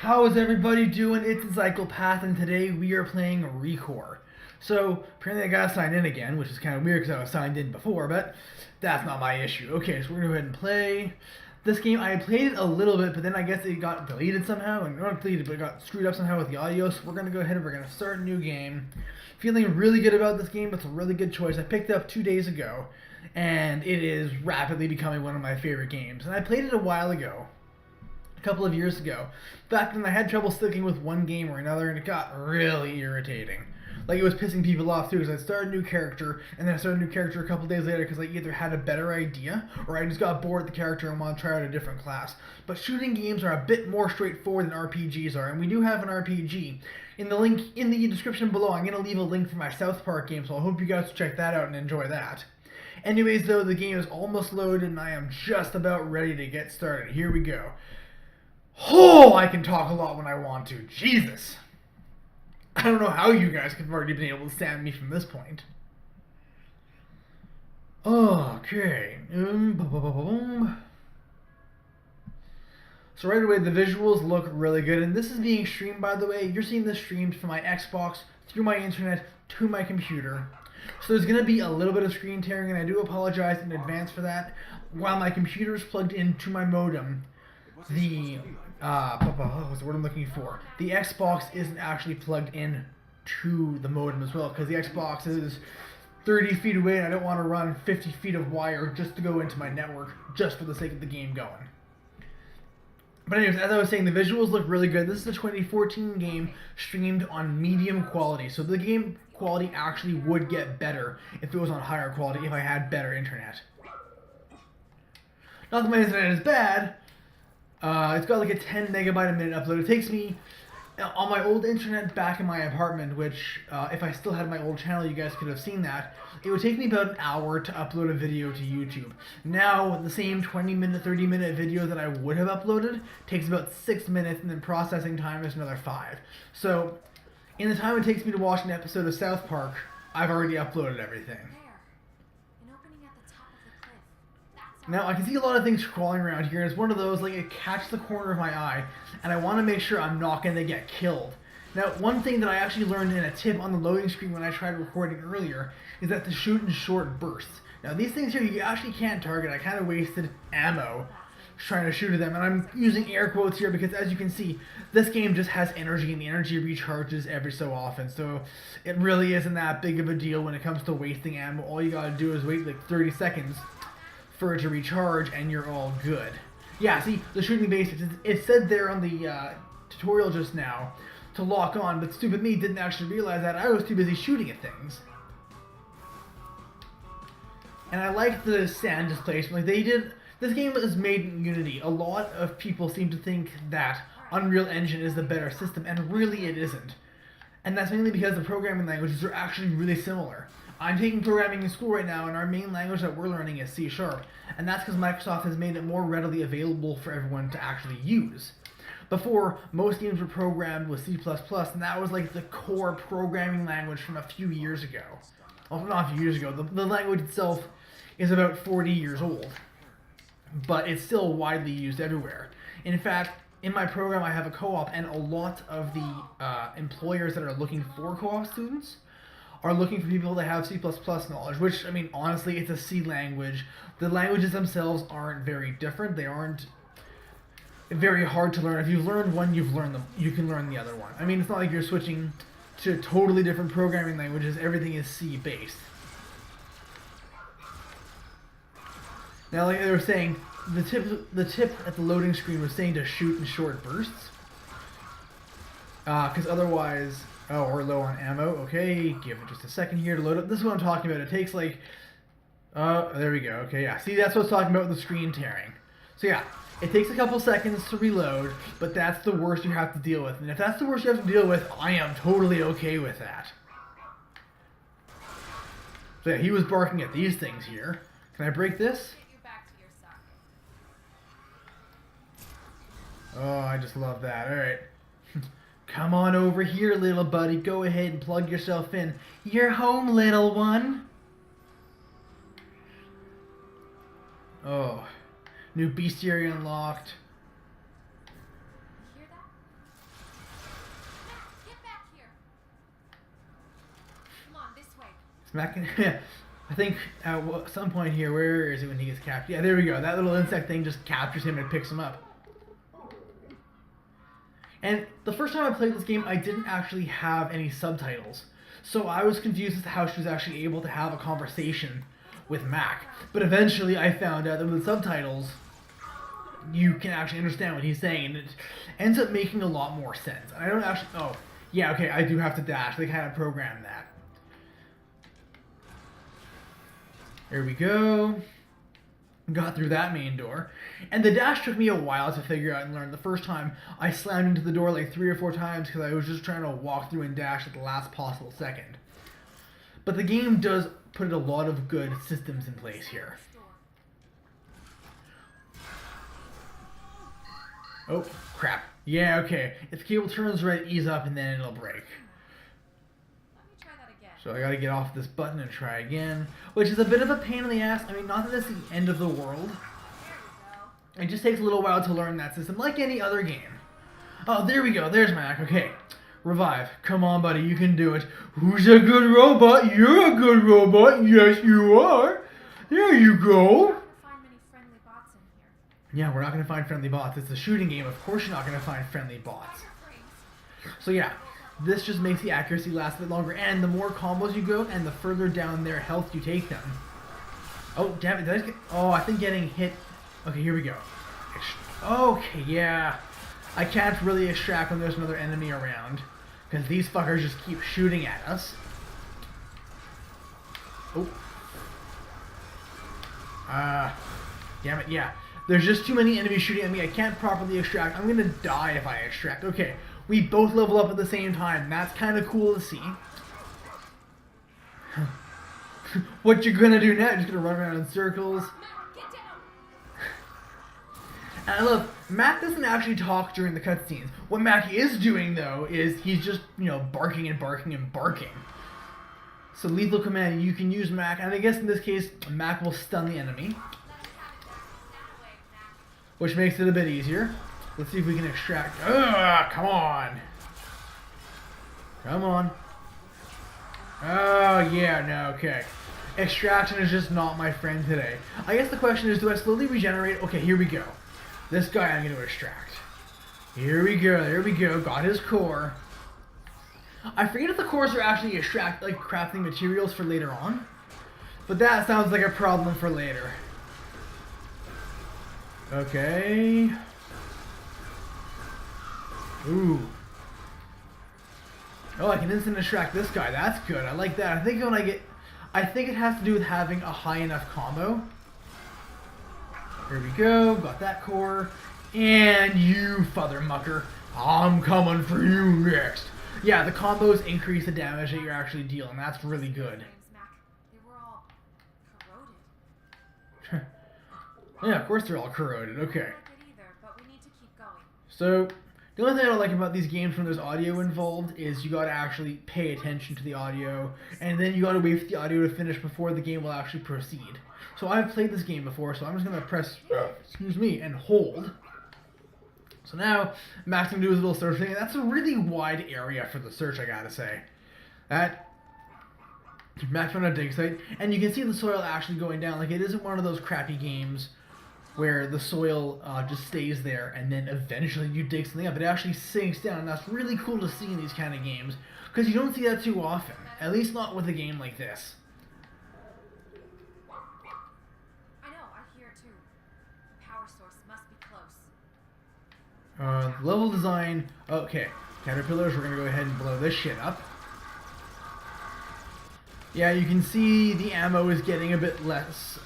How is everybody doing? It's a Psychopath, and today we are playing Recore. So, apparently I got signed in again, which is kind of weird because I was signed in before, but that's not my issue. Okay, so we're going to go ahead and play. This game, I played it a little bit, but then I guess it got deleted somehow, and not deleted, but it got screwed up somehow with the audio, so we're going to go ahead and we're going to start a new game. Feeling really good about this game. It's a really good choice. I picked it up 2 days ago, and it is rapidly becoming one of my favorite games. And I played it a while ago, a couple of years ago. Back then I had trouble sticking with one game or another, and it got really irritating. Like, it was pissing people off too, because I started a new character, and then I started a new character a couple days later because I either had a better idea, or I just got bored with the character and wanted to try out a different class. But shooting games are a bit more straightforward than RPGs are, and we do have an RPG. In the link in the description below, I'm going to leave a link for my South Park game, so I hope you guys check that out and enjoy that. Anyways, though, the game is almost loaded, and I am just about ready to get started. Here we go. Oh, I can talk a lot when I want to. Jesus. I don't know how you guys have already been able to stand me from this point. Okay. So right away, the visuals look really good. And this is being streamed, by the way. You're seeing this streamed from my Xbox, through my internet, to my computer. So there's going to be a little bit of screen tearing, and I do apologize in advance for that. While my computer is plugged into my modem, the what's the word I'm looking for? The Xbox isn't actually plugged in to the modem as well, because the Xbox is 30 feet away, and I don't want to run 50 feet of wire just to go into my network, just for the sake of the game going. But anyways, as I was saying, the visuals look really good. This is a 2014 game streamed on medium quality, so the game quality actually would get better if it was on higher quality, if I had better internet. Not that my internet is bad. It's got like a 10 megabyte a minute upload. It takes me, on my old internet back in my apartment, which if I still had my old channel, you guys could have seen that, it would take me about an hour to upload a video to YouTube. Now, the same 20-minute, 30-minute video that I would have uploaded takes about 6 minutes, and then processing time is another 5. So, in the time it takes me to watch an episode of South Park, I've already uploaded everything. Now, I can see a lot of things crawling around here, and it's one of those, like, it catches the corner of my eye, and I want to make sure I'm not going to get killed. Now, one thing that I actually learned in a tip on the loading screen when I tried recording earlier is that to shoot in short bursts. Now, these things here, you actually can't target. I kind of wasted ammo trying to shoot at them, and I'm using air quotes here because, as you can see, this game just has energy, and the energy recharges every so often, so it really isn't that big of a deal when it comes to wasting ammo. All you gotta do is wait like 30 seconds for it to recharge, and you're all good. Yeah, see, the shooting basics, it said there on the tutorial just now to lock on, but stupid me didn't actually realize that. I was too busy shooting at things. And I like the sand displacement. Like, they did, this game is made in Unity. A lot of people seem to think that Unreal Engine is the better system, and really it isn't. And that's mainly because the programming languages are actually really similar. I'm taking programming in school right now, and our main language that we're learning is C#, and that's because Microsoft has made it more readily available for everyone to actually use. Before, most games were programmed with C++, and that was like the core programming language from a few years ago. Well, not a few years ago. The language itself is about 40 years old, but it's still widely used everywhere. In fact, in my program, I have a co-op, and a lot of the employers that are looking for co-op students are looking for people that have C++ knowledge, which, I mean, honestly, it's a C language. The languages themselves aren't very different. They aren't very hard to learn. If you've learned one, you've learned them. You can learn the other one. I mean, it's not like you're switching to totally different programming languages. Everything is C-based. Now, like they were saying, the tip at the loading screen was saying to shoot in short bursts. Because otherwise... Oh, we're low on ammo. Okay, give it just a second here to load up. This is what I'm talking about. It takes like... there we go. Okay, yeah. See, that's what I was talking about with the screen tearing. So yeah, it takes a couple seconds to reload, but that's the worst you have to deal with. And if that's the worst you have to deal with, I am totally okay with that. So yeah, he was barking at these things here. Can I break this? Oh, I just love that. Alright. Come on over here, little buddy. Go ahead and plug yourself in. You're home, little one. Oh. New bestiary unlocked. Mac can, I think at some point here, where is it when he gets captured? Yeah, there we go. That little insect thing just captures him and picks him up. And the first time I played this game, I didn't actually have any subtitles. So I was confused as to how she was actually able to have a conversation with Mac. But eventually I found out that with subtitles, you can actually understand what he's saying. And it ends up making a lot more sense. And I don't actually... Oh, yeah, okay, I do have to dash. They kind of programmed that. There we go. Got through that main door. And the dash took me a while to figure out and learn. The first time, I slammed into the door like 3 or 4 times because I was just trying to walk through and dash at the last possible second. But the game does put a lot of good systems in place here. Oh, crap. Yeah, okay. If the cable turns right, ease up and then it'll break. So I gotta get off this button and try again, which is a bit of a pain in the ass. I mean, not that it's the end of the world. It just takes a little while to learn that system, like any other game. Oh, there we go. There's Mac. Okay. Revive. Come on, buddy. You can do it. Who's a good robot? You're a good robot. Yes, you are. There you go. Yeah, we're not going to find friendly bots. It's a shooting game. Of course you're not going to find friendly bots. So yeah. This just makes the accuracy last a bit longer, and the more combos you go, and the further down their health you take them. Oh, damn it, did I just get... Oh, I think getting hit... Okay, here we go. Okay, yeah. I can't really extract when there's another enemy around, because these fuckers just keep shooting at us. Oh. Damn it, yeah. There's just too many enemies shooting at me, I can't properly extract. I'm gonna die if I extract. Okay. We both level up at the same time. That's kind of cool to see. What you gonna do now? You're just gonna run around in circles. And I love, Mac doesn't actually talk during the cutscenes. What Mac is doing, though, is he's just, you know, barking and barking and barking. So lethal command, you can use Mac, and I guess in this case, Mac will stun the enemy. Which makes it a bit easier. Let's see if we can extract. Ugh, come on. Come on. Oh, yeah, no, okay. Extraction is just not my friend today. I guess the question is, do I slowly regenerate? Okay, here we go. This guy I'm going to extract. Here we go, there we go. Got his core. I forget if the cores are actually extract, like crafting materials for later on. But that sounds like a problem for later. Okay. Ooh. Oh, I can instant extract this guy. That's good. I like that. I think it has to do with having a high enough combo. Here we go. Got that core. And you father mucker. I'm coming for you next. Yeah, the combos increase the damage that you're actually dealing. That's really good. Yeah, of course they're all corroded. Okay. So, the only thing I don't like about these games when there's audio involved is you gotta actually pay attention to the audio, and then you gotta wait for the audio to finish before the game will actually proceed. So I've played this game before, so I'm just gonna press, excuse me, and hold. So now, Max can do his little search thing, and that's a really wide area for the search, I gotta say. That, Max went on a dig site, and you can see the soil actually going down. Like, it isn't one of those crappy games where the soil just stays there and then eventually you dig something up. It actually sinks down, and that's really cool to see in these kind of games, because you don't see that too often, at least not with a game like this. I know, I hear too. The power source must be close. Level design, okay. Caterpillars, we're gonna go ahead and blow this shit up. Yeah, you can see the ammo is getting a bit less,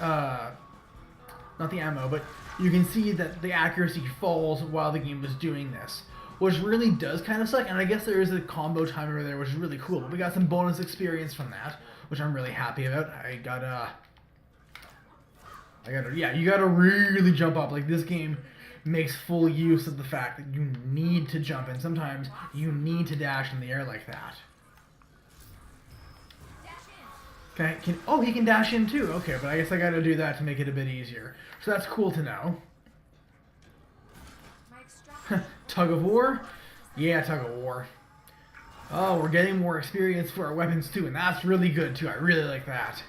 not the ammo, but you can see that the accuracy falls while the game was doing this, which really does kind of suck. And I guess there is a combo timer there, which is really cool. But we got some bonus experience from that, which I'm really happy about. Yeah, you gotta really jump up. Like, this game makes full use of the fact that you need to jump, and sometimes you need to dash in the air like that. Okay, oh, he can dash in too. Okay, but I guess I gotta do that to make it a bit easier. So that's cool to know. Tug of war? Yeah, tug of war. Oh, we're getting more experience for our weapons too, and that's really good too. I really like that.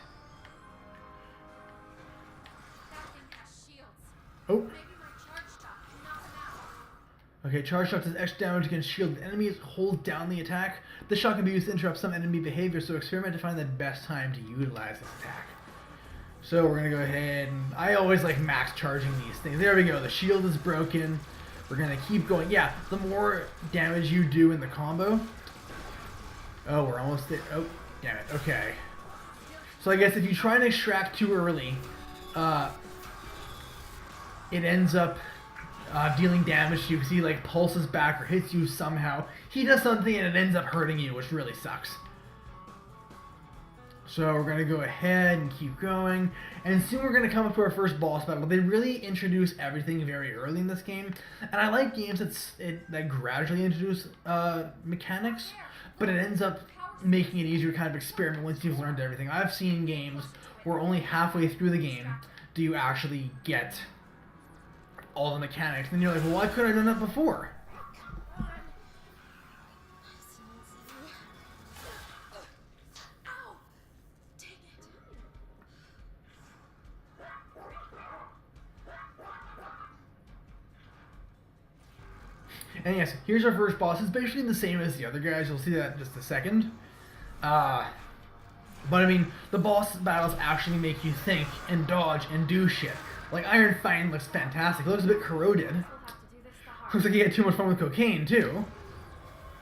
That thing has shields. Oh. Maybe my charge shot can knock them out. Okay, charge shot does extra damage against shielded enemies. Hold down the attack. This shot can be used to interrupt some enemy behavior, so experiment to find the best time to utilize this attack. So we're gonna go ahead and I always like max charging these things. There we go. The shield is broken. We're gonna keep going. Yeah, the more damage you do in the combo. Oh, we're almost there. Oh, damn it. Okay. So I guess if you try and extract too early, it ends up dealing damage to you because he like pulses back or hits you somehow. He does something and it ends up hurting you, which really sucks. So we're gonna go ahead and keep going, and soon we're gonna come up to our first boss battle. They really introduce everything very early in this game, and I like games that gradually introduce mechanics, but it ends up making it easier to kind of experiment once you've learned everything. I've seen games where only halfway through the game do you actually get all the mechanics, and you're like, well, why couldn't I have done that before? Ow! Dang it. And yes, here's our first boss. It's basically the same as the other guys. You'll see that in just a second. But I mean, the boss battles actually make you think and dodge and do shit. Like Iron Fang looks fantastic. It looks a bit corroded. We'll have to do this the hard Looks like he had too much fun with cocaine too.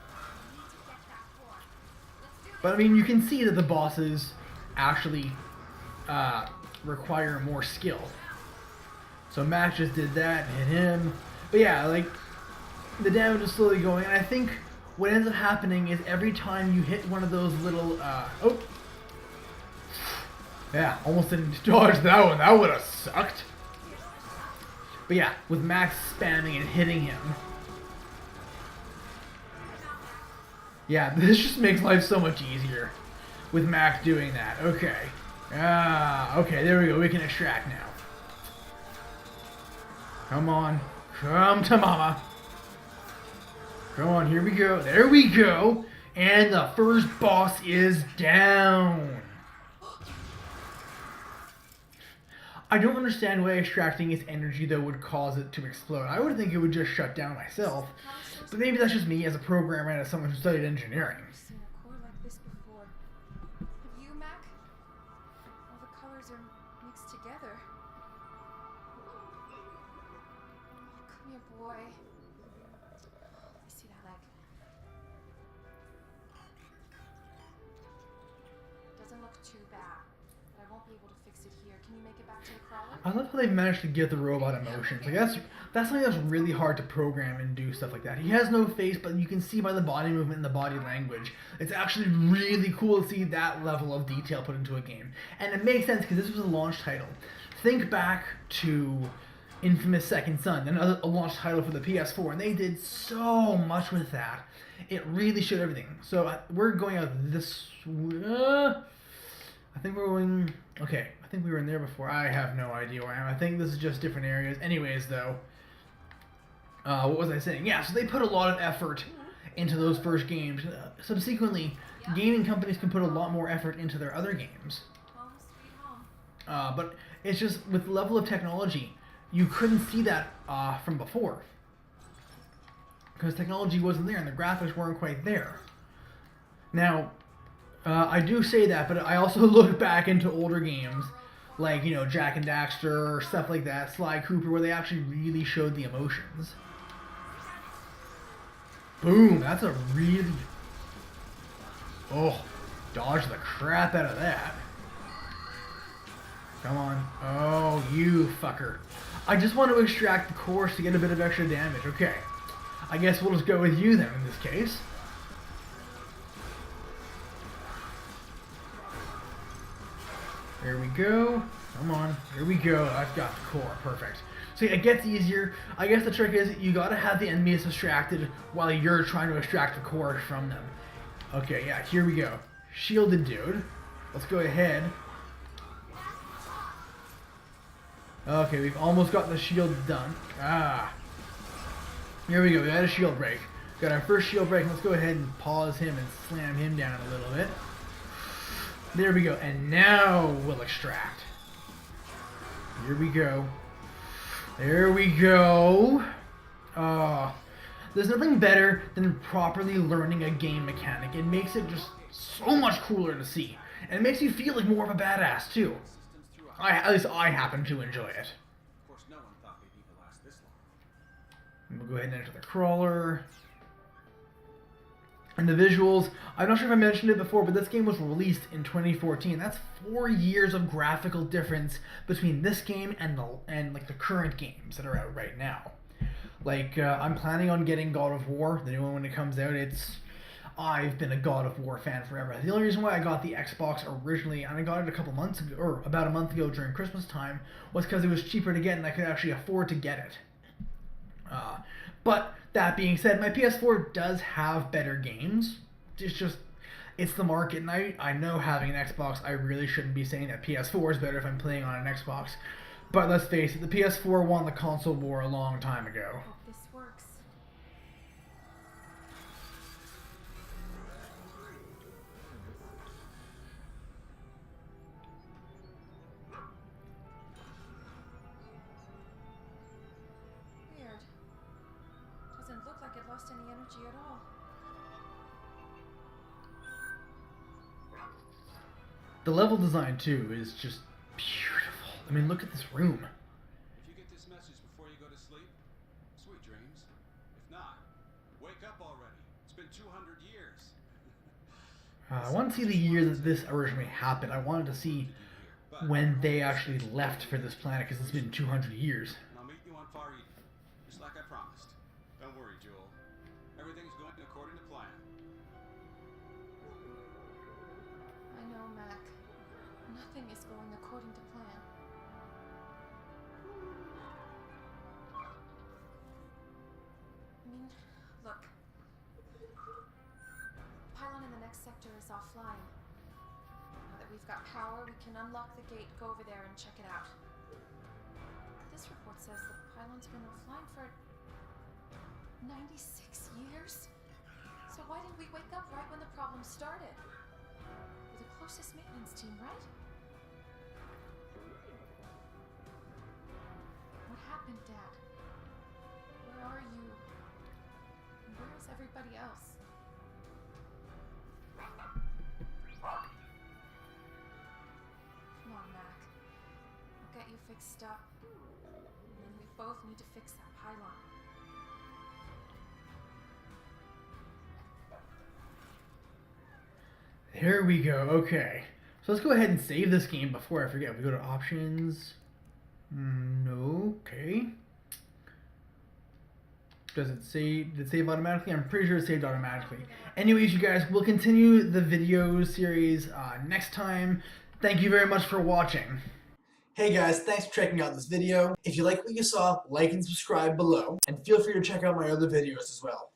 way. We need to get that core. Let's do But I mean, you can see that the bosses actually require more skill. So Max just did that, hit him. But yeah, like the damage is slowly going, and I think what ends up happening is every time you hit one of those little oh. Yeah, almost didn't dodge that one. That would have sucked. But yeah, with Max spamming and hitting him. Yeah, this just makes life so much easier with Max doing that. Okay. Okay, there we go. We can extract now. Come on. Come to mama. Come on, here we go. There we go. And the first boss is down. I don't understand why extracting its energy, though, would cause it to explode. I would think it would just shut down myself. But maybe that's just me as a programmer and as someone who studied engineering. I've seen a core like this before. Have you, Mac? All the colors are mixed together. Oh, come here, boy. I see that leg. Doesn't look too bad, but I won't be able to fix it here. Can you make it back to the crawler? I love how they've managed to give the robot emotions. Like that's something that's really hard to program and do stuff like that. He has no face, but you can see by the body movement and the body language. It's actually really cool to see that level of detail put into a game. And it makes sense because this was a launch title. Think back to Infamous Second Son, a launch title for the PS4, and they did so much with that. It really showed everything. So we're going out this... I think we're going... Okay, I think we were in there before. I have no idea where I am. I think this is just different areas. Anyways, though, what was I saying? Yeah, so they put a lot of effort into those first games. Subsequently, gaming companies can put a lot more effort into their other games. Home sweet home. But it's just, with the level of technology, you couldn't see that from before. Because technology wasn't there and the graphics weren't quite there. Now, I do say that, but I also look back into older games, like, you know, Jack and Daxter or stuff like that, Sly Cooper, where they actually really showed the emotions. Boom, that's a really... Oh, dodge the crap out of that. Come on. Oh, you fucker. I just want to extract the cores to get a bit of extra damage. Okay. I guess we'll just go with you then in this case. There we go. Come on. Here we go. I've got the core. Perfect. So it gets easier. I guess the trick is you gotta have the enemies distracted while you're trying to extract the core from them. Okay, yeah, here we go. Shielded dude. Let's go ahead. Okay, we've almost got the shield done. Here we go. We had a shield break. Got our first shield break. Let's go ahead and pause him and slam him down a little bit. There we go. And now we'll extract. Here we go. There we go. There's nothing better than properly learning a game mechanic. It makes it just so much cooler to see. And it makes you feel like more of a badass too. At least I happen to enjoy it. Of course, no one thought they'd even last this long. We'll go ahead and enter the crawler. And the visuals, I'm not sure if I mentioned it before, but this game was released in 2014. That's 4 years of graphical difference between this game and like the current games that are out right now. Like I'm planning on getting God of War, the new one when it comes out. I've been a God of War fan forever. The only reason why I got the Xbox originally, and I got it a couple months ago, or about a month ago during Christmas time, was because it was cheaper to get and I could actually afford to get it. But that being said, my PS4 does have better games. It's the market, and I know having an Xbox, I really shouldn't be saying that PS4 is better if I'm playing on an Xbox. But let's face it, the PS4 won the console war a long time ago. Hope this works. Weird. Doesn't look like it lost any energy at all. The level design too is just beautiful. I mean, look at this room. If you get this message before you go to sleep, sweet dreams. If not, wake up already. It's been 200 years. I want to see the year that this originally happened. I wanted to see when they actually left for this planet, because it's been 200 years. And I'll meet you on Far Eden, just like I promised. Don't worry, Joule. Everything's going according to plan. I know, Mac. Nothing is going according to plan. I mean, look. Pylon in the next sector is offline. Now that we've got power, we can unlock the gate, go over there and check it out. This report says the pylon's been offline for 96 years? So why didn't we wake up right when the problem started? We're the closest maintenance team, right? What happened, Dad? Where are you? And where is everybody else? Come on, Mac. I'll get you fixed up. And then we both need to fix that pylon. Here we go. Okay. So let's go ahead and save this game before I forget. We go to options. No. Okay. Does it save? Did it save automatically? I'm pretty sure it saved automatically. Anyways, you guys, we'll continue the video series next time. Thank you very much for watching. Hey guys, thanks for checking out this video. If you like what you saw, like and subscribe below. And feel free to check out my other videos as well.